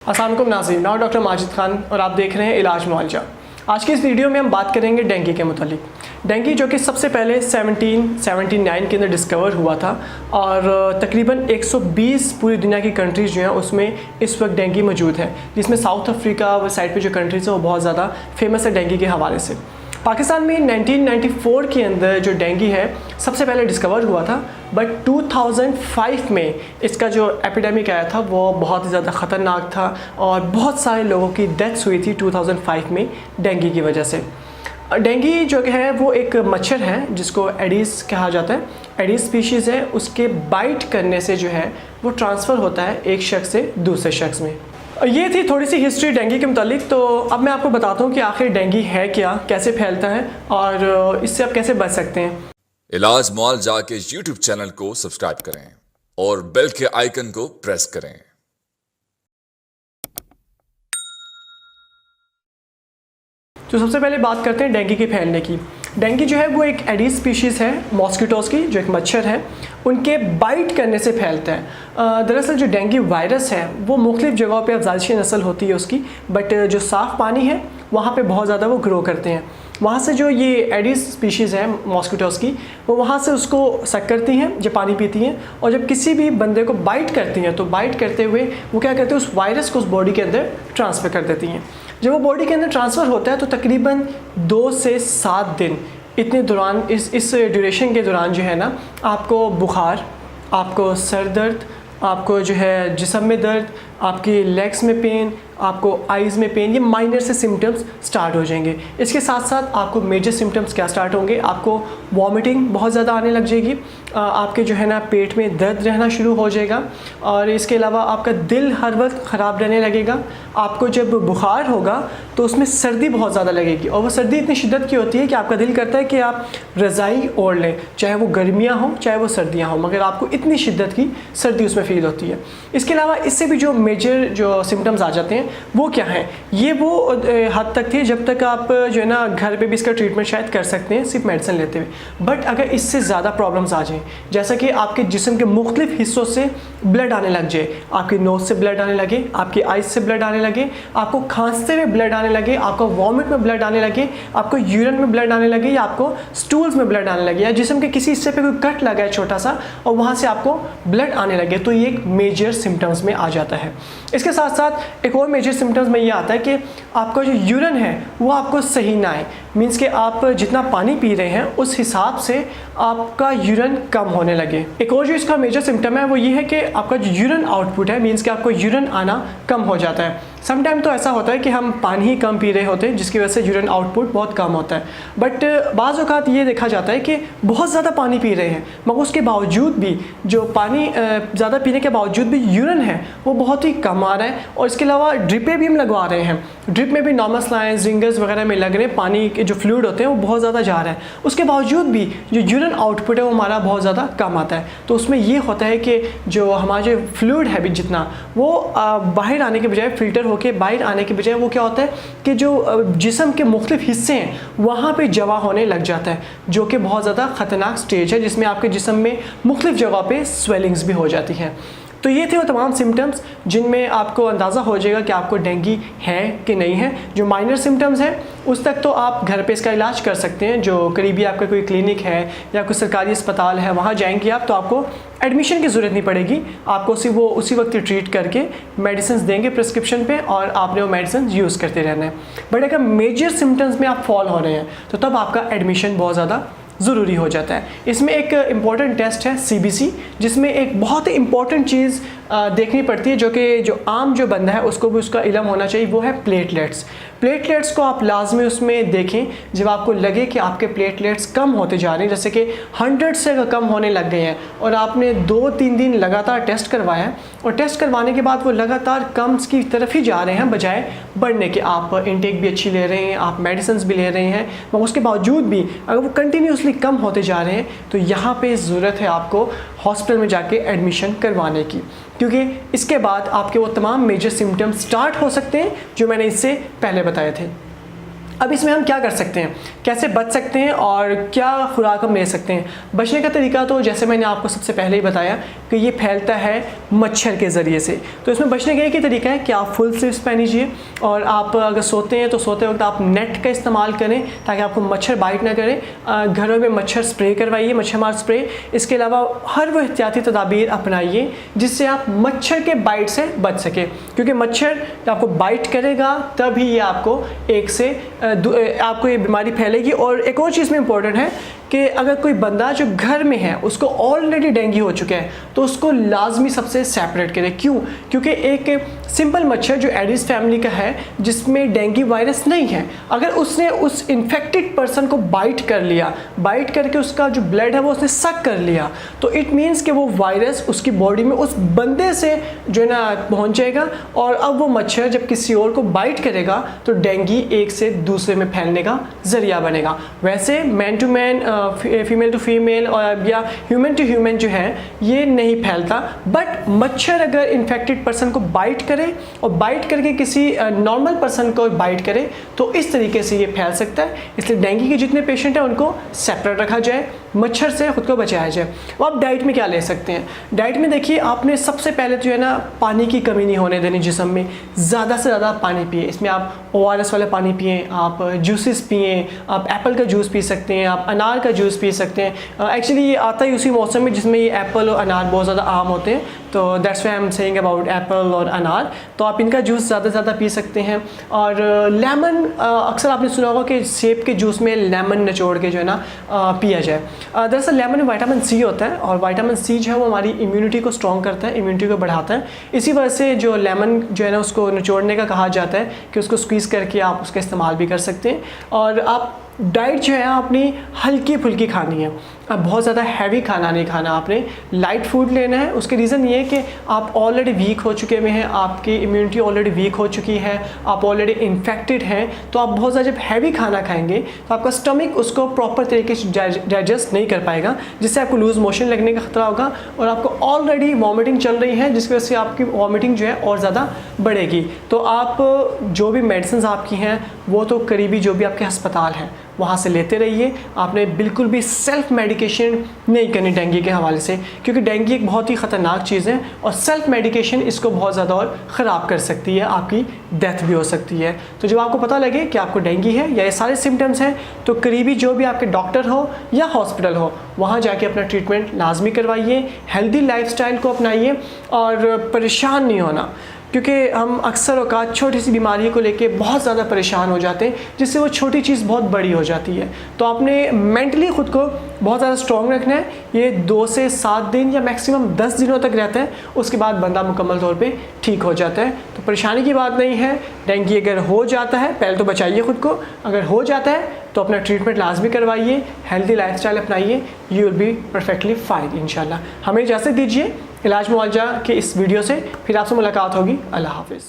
अस्सलाम वालेकुम नाज़रीन, मैं डॉक्टर माजिद खान और आप देख रहे हैं इलाज मुआलजा। आज की इस वीडियो में हम बात करेंगे डेंगू के मुतालिक। डेंगू जो कि सबसे पहले 1779 के अंदर डिस्कवर हुआ था और तकरीबन 120 पूरी दुनिया की कंट्रीज़ जो हैं उसमें इस वक्त डेंगू मौजूद है, जिसमें साउथ अफ्रीका वो साइड पे जो कंट्रीज़ हैं वो बहुत ज़्यादा फेमस है डेंगू के हवाले से। पाकिस्तान में 1994 के अंदर जो डेंगू है सबसे पहले डिस्कवर हुआ था, बट 2005 में इसका जो एपिडेमिक आया था वो बहुत ही ज़्यादा ख़तरनाक था और बहुत सारे लोगों की डेथ्स हुई थी 2005 में डेंगू की वजह से। डेंगू जो है वो एक मच्छर है जिसको एडीज़ कहा जाता है। एडीज़ स्पीशीज़ है, उसके बाइट करने से जो है वो ट्रांसफ़र होता है एक शख्स से दूसरे शख्स में। ये थी थोड़ी सी हिस्ट्री डेंगू के मुतालिक। तो अब मैं आपको बताता हूँ कि आखिर डेंगू है क्या, कैसे फैलता है और इससे आप कैसे बच सकते हैं। इलाज मुआलजा के YouTube चैनल को सब्सक्राइब करें और बेल के आइकन को प्रेस करें। तो सबसे पहले बात करते हैं डेंगू के फैलने की। डेंगू जो है वो एक एडीज़ स्पीशीज़ है मॉस्किटोज़ की, जो एक मच्छर है, उनके बाइट करने से फैलता है। दरअसल जो डेंगू वायरस है वो मुख्तलिफ़ जगहों पे अफज़ाइशी नस्ल होती है उसकी, बट जो साफ़ पानी है वहाँ पे बहुत ज़्यादा वो ग्रो करते हैं। वहाँ से जो ये एडीज़ स्पीशीज़ है मॉस्किटोज़ की, वो वहाँ से उसको सक करती हैं जब पानी पीती हैं, और जब किसी भी बंदे को बाइट करती हैं तो बाइट करते हुए वो क्या करते हैं, उस वायरस को उस बॉडी के अंदर ट्रांसफ़र कर देती हैं। जब वो बॉडी के अंदर ट्रांसफ़र होता है तो तकरीबन 2 से 7 दिन इतने दौरान इस ड्यूरेशन के दौरान जो है ना, आपको बुखार, आपको सर दर्द, आपको जो है जिस्म में दर्द, आपकी लेग्स में पेन, आपको आइज़ में पेन, ये माइनर से सिम्टम्स स्टार्ट हो जाएंगे। इसके साथ साथ आपको मेजर सिम्टम्स क्या स्टार्ट होंगे, आपको वॉमिटिंग बहुत ज़्यादा आने लग जाएगी, आपके जो है ना पेट में दर्द रहना शुरू हो जाएगा, और इसके अलावा आपका दिल हर वक्त ख़राब रहने लगेगा। आपको जब बुखार होगा तो उसमें सर्दी बहुत ज़्यादा लगेगी, और वो सर्दी इतनी शिद्दत की होती है कि आपका दिल करता है कि आप रज़ाई ओढ़ लें, चाहे वो गर्मियाँ हों चाहे वो सर्दियाँ हों, मगर आपको इतनी शिद्दत की सर्दी उसमें फ़ील होती है। इसके अलावा इससे भी जो मेजर जो सिम्टम्स आ जाते हैं वो क्या हैं, ये वो हद तक थे जब तक आप जो है ना घर पे भी इसका ट्रीटमेंट शायद कर सकते हैं सिर्फ मेडिसिन लेते हुए। बट अगर इससे ज़्यादा प्रॉब्लम्स आ जाएँ, जैसा कि आपके जिस्म के मुख्तलिफ हिस्सों से ब्लड आने लग जाए, आपकी नोज़ से ब्लड आने लगे, आपकी आइज़ से ब्लड आने लगे, आपको खांसते हुए ब्लड आने लगे, आपको वॉमिट में ब्लड आने लगे, आपको यूरिन में ब्लड आने लगे, या आपको स्टूल्स में ब्लड आने लगे, या जिस्म के किसी हिस्से पे कोई कट लगा है छोटा सा और वहाँ से आपको ब्लड आने लगे, तो ये एक मेजर सिम्टम्स में आ जाता है। इसके साथ साथ एक और मेजर सिम्टम्स में ये आता है कि आपका जो यूरिन है वो आपको सही ना आए, मीन्स कि आप जितना पानी पी रहे हैं उस हिसाब से आपका यूरिन कम होने लगे। एक और जो इसका मेजर सिम्टम है वो ये है कि आपका जो यूरिन आउटपुट है, मीन्स कि आपको यूरिन आना कम हो जाता है। समटाइम तो ऐसा होता है कि हम पानी ही कम पी रहे होते हैं जिसकी वजह से यूरिन आउटपुट बहुत कम होता है, बट बाज़ औक़ात ये देखा जाता है कि बहुत ज़्यादा पानी पी रहे हैं मगर उसके बावजूद भी जो पानी ज़्यादा पीने के बावजूद भी यूरिन है वो बहुत ही कम आ रहा है। और इसके अलावा ड्रिपें भी हम लगवा रहे हैं, ड्रिप में भी नॉर्मल लाइन्स रिंगर्स वगैरह में लग रहे हैं, पानी के जो फ्लूइड होते हैं वो बहुत ज़्यादा जा रहा है, उसके बावजूद भी जो यूरिन आउटपुट है वो हमारा बहुत ज़्यादा कम आता है। तो उसमें ये होता है कि जो हमारा जो फ्लूइड है भी जितना वो बाहर आने के बजाय, फ़िल्टर होकर बाहर आने के बजाय वो क्या होता है कि जो जिस्म के मुख्तलिफ हिस्से हैं वहाँ पे जमा होने लग जाता है, जो कि बहुत ज़्यादा ख़तरनाक स्टेज है जिसमें आपके जिस्म में मुख्तलिफ जगह पे स्वेलिंग्स भी हो जाती हैं। तो ये थे वो तमाम सिम्टम्स जिनमें आपको अंदाज़ा हो जाएगा कि आपको डेंगू है कि नहीं है। जो माइनर सिम्टम्स हैं उस तक तो आप घर पे इसका इलाज कर सकते हैं, जो करीबी आपका कोई क्लिनिक है या कोई सरकारी अस्पताल है वहाँ जाएंगे आप तो आपको एडमिशन की ज़रूरत नहीं पड़ेगी, आपको उसी वक्त ट्रीट करके मेडिसिन देंगे प्रिस्क्रिप्शन पे और आपने वो मेडिसिन यूज़ करते रहना है। बट अगर मेजर सिम्टम्स में आप फॉल हो रहे हैं तो तब आपका एडमिशन बहुत ज़्यादा ज़रूरी हो जाता है। इसमें एक इम्पॉर्टेंट टेस्ट है CBC, जिसमें एक बहुत ही इम्पॉर्टेंट चीज़ देखनी पड़ती है, जो आम जो बंदा है उसको भी उसका इल्म होना चाहिए, वो है प्लेटलेट्स। प्लेटलेट्स को आप लाजमी उसमें देखें जब आपको लगे कि आपके प्लेटलेट्स कम होते जा रहे हैं, जैसे कि 100 से कम होने लग गए हैं और आपने 2-3 दिन लगातार टेस्ट करवाया है और टेस्ट करवाने के बाद वो लगातार कम की तरफ ही जा रहे हैं बजाय बढ़ने के। आप इनटेक भी अच्छी ले रहे हैं, आप मेडिसिन भी ले रहे हैं, मगर उसके बावजूद भी अगर वो कंटिन्यूसली कम होते जा रहे हैं तो यहाँ पे ज़रूरत है आपको हॉस्पिटल में जाके एडमिशन करवाने की, क्योंकि इसके बाद आपके वो तमाम मेजर सिम्टम्स स्टार्ट हो सकते हैं जो मैंने इससे पहले बताए थे। अब इसमें हम क्या कर सकते हैं, कैसे बच सकते हैं और क्या खुराक हम ले सकते हैं। बचने का तरीका तो जैसे मैंने आपको सबसे पहले ही बताया कि ये फैलता है मच्छर के ज़रिए से। तो इसमें बचने का एक ही तरीका है कि आप फुल स्लीव्स पहनीजिए और आप अगर सोते हैं तो सोते वक्त आप नेट का इस्तेमाल करें ताकि आपको मच्छर बाइट ना करें। घरों में मच्छर स्प्रे करवाइए, मच्छर मार स्प्रे। इसके अलावा हर वो एहतियाती तदाबीर अपनाइए जिससे आप मच्छर के बाइट से बच सकें, क्योंकि मच्छर आपको बाइट करेगा तभी ये आपको आपको ये बीमारी फैलेगी। और एक और चीज़ में इम्पोर्टेंट है कि अगर कोई बंदा जो घर में है उसको ऑलरेडी डेंगू हो चुका है तो उसको लाजमी सबसे सेपरेट करें। क्यों? क्योंकि एक सिंपल मच्छर जो एडिस फैमिली का है जिसमें डेंगू वायरस नहीं है, अगर उसने उस इन्फेक्टेड पर्सन को बाइट कर लिया, बाइट करके उसका जो ब्लड है वो उसने सक कर लिया, तो इट मीन्स कि वो वायरस उसकी बॉडी में उस बंदे से जो है ना पहुँच जाएगा और अब वो मच्छर जब किसी और को बाइट करेगा तो डेंगू एक से दूसरे में फैलने का ज़रिया बनेगा। वैसे man to man, female to female और या ह्यूमन टू ह्यूमन जो है ये नहीं फैलता, बट मच्छर अगर इन्फेक्टेड पर्सन को बाइट करे और बाइट करके किसी नॉर्मल पर्सन को बाइट करे तो इस तरीके से ये फैल सकता है। इसलिए डेंगू के जितने पेशेंट हैं उनको सेपरेट रखा जाए, मच्छर से खुद को बचाया जाए। और आप डाइट में क्या ले सकते हैं? डाइट में देखिए, आपने सबसे पहले जो है ना पानी की कमी नहीं होने देनी जिस्म में। ज़्यादा से ज़्यादा पानी पिए। इसमें आप ORS वाले पानी पिए, आप जूसेस पिए, आप एप्पल का जूस पी सकते हैं, आप अनार का जूस पी सकते हैं। एक्चुअली ये आता ही उसी मौसम में जिसमें ये एप्पल और अनार बहुत ज़्यादा आम होते हैं, तो that's why I am saying about Apple और अनार। तो आप इनका जूस ज़्यादा से ज़्यादा पी सकते हैं। और लेमन, अक्सर आपने सुना होगा कि सेब के जूस में लेमन निचोड़ के जो है ना पिया जाए। दरअसल लेमन में विटामिन C होता है और विटामिन C जो है वो हमारी इम्यूनिटी को स्ट्रॉन्ग करता है, इम्यूनिटी को बढ़ाता है। इसी वजह से जो लेमन जो है ना उसको निचोड़ने का कहा जाता है कि उसको स्क्वीज़ करके आप उसका इस्तेमाल भी कर सकते हैं। और आप डाइट जो है अपनी हल्की फुल्की खानी है, अब बहुत ज़्यादा हैवी खाना नहीं खाना, आपने लाइट फूड लेना है। उसके रीज़न ये है कि आप ऑलरेडी वीक हो चुके हुए हैं, आपकी इम्यूनिटी ऑलरेडी वीक हो चुकी है, आप ऑलरेडी इन्फेक्टेड हैं। तो आप बहुत ज़्यादा जब हैवी खाना खाएंगे तो आपका स्टमक उसको प्रॉपर तरीके से डाइजेस्ट नहीं कर पाएगा, जिससे आपको लूज़ मोशन लगने का खतरा होगा और आपको ऑलरेडी वॉमिटिंग चल रही है जिसकी वजह से आपकी वॉमिटिंग जो है और ज़्यादा बढ़ेगी। तो आप जो भी मेडिसिन आपकी हैं वो तो करीबी जो भी आपके अस्पताल हैं वहाँ से लेते रहिए। आपने बिल्कुल भी सेल्फ मेडिकेशन नहीं करनी डेंगू के हवाले से, क्योंकि डेंगू एक बहुत ही ख़तरनाक चीज़ है और सेल्फ मेडिकेशन इसको बहुत ज़्यादा और ख़राब कर सकती है, आपकी डेथ भी हो सकती है। तो जब आपको पता लगे कि आपको डेंगू है या ये सारे सिम्टम्स हैं तो करीबी जो भी आपके डॉक्टर हो या हॉस्पिटल हो वहाँ जाके अपना ट्रीटमेंट लाजमी करवाइए, हेल्दी लाइफस्टाइल को अपनाइए और परेशान नहीं होना, क्योंकि हम अक्सर औकात छोटी सी बीमारी को लेके बहुत ज़्यादा परेशान हो जाते हैं जिससे वो छोटी चीज़ बहुत बड़ी हो जाती है। तो आपने मेंटली ख़ुद को बहुत ज़्यादा स्ट्रॉन्ग रखना है। ये 2 से 7 दिन या मैक्सिमम 10 दिनों तक रहता है, उसके बाद बंदा मुकम्मल तौर पे ठीक हो जाता है। तो परेशानी की बात नहीं है। डेंगू अगर हो जाता है पहले तो बचाइए ख़ुद को, अगर हो जाता है तो अपना ट्रीटमेंट लाजमी करवाइए, हेल्दी लाइफस्टाइल अपनाइए, you will be perfectly fine इंशाल्लाह। हमें इजाज़त दीजिए इलाज मुआवजा के इस वीडियो से, फिर आपसे मुलाकात होगी। अल्लाह हाफिज़।